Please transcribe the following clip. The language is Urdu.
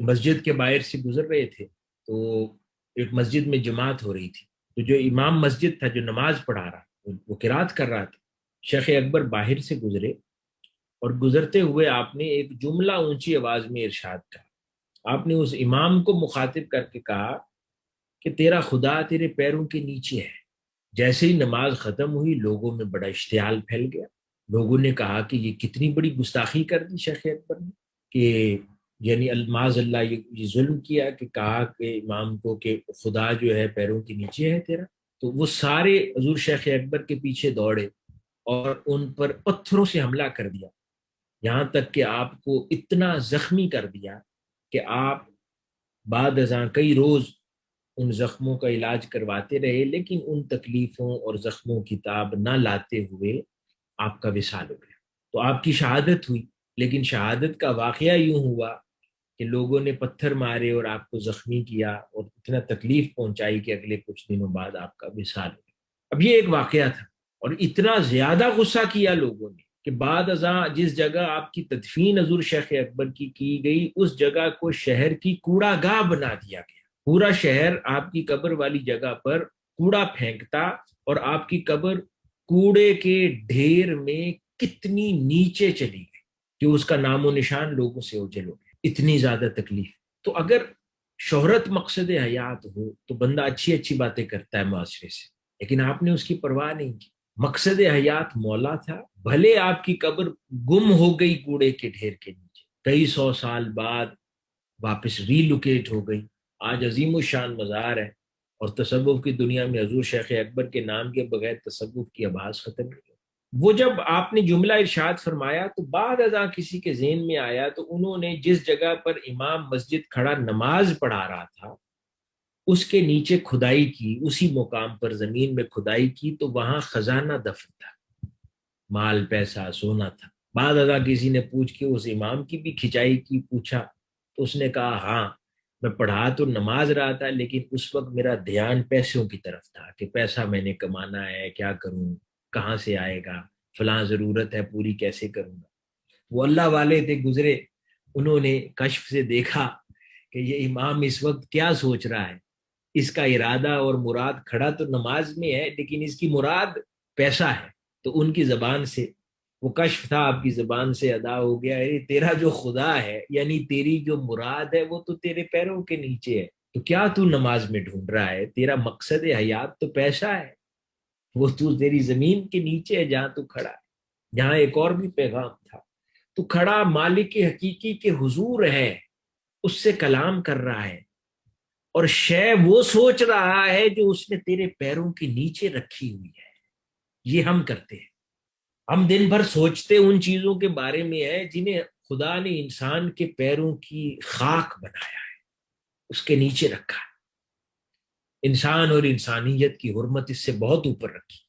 مسجد کے باہر سے گزر رہے تھے تو ایک مسجد میں جماعت ہو رہی تھی، تو جو امام مسجد تھا جو نماز پڑھا رہا، وہ قرات کر رہا تھا، شیخ اکبر باہر سے گزرے اور گزرتے ہوئے آپ نے ایک جملہ اونچی آواز میں ارشاد کہا۔ آپ نے اس امام کو مخاطب کر کے کہا کہ تیرا خدا تیرے پیروں کے نیچے ہے۔ جیسے ہی نماز ختم ہوئی لوگوں میں بڑا اشتعال پھیل گیا، لوگوں نے کہا کہ یہ کتنی بڑی گستاخی کر دی شیخ اکبر نے، کہ یعنی الماذ اللہ یہ ظلم کیا کہ کہا کہ امام کو کہ خدا جو ہے پیروں کے نیچے ہے تیرا۔ تو وہ سارے حضور شیخ اکبر کے پیچھے دوڑے اور ان پر پتھروں سے حملہ کر دیا، یہاں تک کہ آپ کو اتنا زخمی کر دیا کہ آپ بعد ازاں کئی روز ان زخموں کا علاج کرواتے رہے، لیکن ان تکلیفوں اور زخموں کی تاب نہ لاتے ہوئے آپ کا وصال ہو گیا۔ تو آپ کی شہادت ہوئی، لیکن شہادت کا واقعہ یوں ہوا کہ لوگوں نے پتھر مارے اور آپ کو زخمی کیا اور اتنا تکلیف پہنچائی کہ اگلے کچھ دنوں بعد آپ کا وصال ہو گیا۔ اب یہ ایک واقعہ تھا، اور اتنا زیادہ غصہ کیا لوگوں نے کہ بعد ازاں جس جگہ آپ کی تدفین حضور شیخ اکبر کی گئی، اس جگہ کو شہر کی کوڑا گاہ بنا دیا گیا۔ پورا شہر آپ کی قبر والی جگہ پر کوڑا پھینکتا، اور آپ کی قبر کوڑے کے ڈھیر میں کتنی نیچے چلی گئی کہ اس کا نام و نشان لوگوں سے اوجھل ہو گیا، اتنی زیادہ تکلیف۔ تو اگر شہرت مقصد حیات ہو تو بندہ اچھی اچھی باتیں کرتا ہے معاشرے سے، لیکن آپ نے اس کی پرواہ نہیں کی۔ مقصد حیات مولا تھا، بھلے آپ کی قبر گم ہو گئی کوڑے کے ڈھیر کے نیچے، کئی سو سال بعد واپس ری لوکیٹ ہو گئی، آج عظیم الشان مزار ہے، اور تصوف کی دنیا میں حضور شیخ اکبر کے نام کے بغیر تصوف کی آباز ختم ہو گئی۔ وہ جب آپ نے جملہ ارشاد فرمایا تو بعد ازاں کسی کے ذہن میں آیا، تو انہوں نے جس جگہ پر امام مسجد کھڑا نماز پڑھا رہا تھا اس کے نیچے کھدائی کی، اسی مقام پر زمین میں کھدائی کی، تو وہاں خزانہ دفن تھا، مال پیسہ سونا تھا۔ بعد ازاں کسی نے پوچھ کے اس امام کی بھی کھچائی کی، پوچھا تو اس نے کہا ہاں میں پڑھا تو نماز رہا تھا، لیکن اس وقت میرا دھیان پیسوں کی طرف تھا کہ پیسہ میں نے کمانا ہے، کیا کروں، کہاں سے آئے گا، فلاں ضرورت ہے پوری کیسے کروں گا۔ وہ اللہ والے تھے گزرے، انہوں نے کشف سے دیکھا کہ یہ امام اس وقت کیا سوچ رہا ہے، اس کا ارادہ اور مراد کھڑا تو نماز میں ہے لیکن اس کی مراد پیسہ ہے۔ تو ان کی زبان سے وہ کشف تھا، آپ کی زبان سے ادا ہو گیا ہے، تیرا جو خدا ہے یعنی تیری جو مراد ہے وہ تو تیرے پیروں کے نیچے ہے، تو کیا تو نماز میں ڈھونڈ رہا ہے؟ تیرا مقصد حیات تو پیسہ ہے، وہ تو تیری زمین کے نیچے ہے جہاں تو کھڑا ہے۔ جہاں ایک اور بھی پیغام تھا، تو کھڑا مالک حقیقی کے حضور ہے، اس سے کلام کر رہا ہے، اور شے وہ سوچ رہا ہے جو اس نے تیرے پیروں کے نیچے رکھی ہوئی ہے۔ یہ ہم کرتے ہیں، ہم دن بھر سوچتے ان چیزوں کے بارے میں ہے جنہیں خدا نے انسان کے پیروں کی خاک بنایا ہے، اس کے نیچے رکھا ہے۔ انسان اور انسانیت کی حرمت اس سے بہت اوپر رکھی۔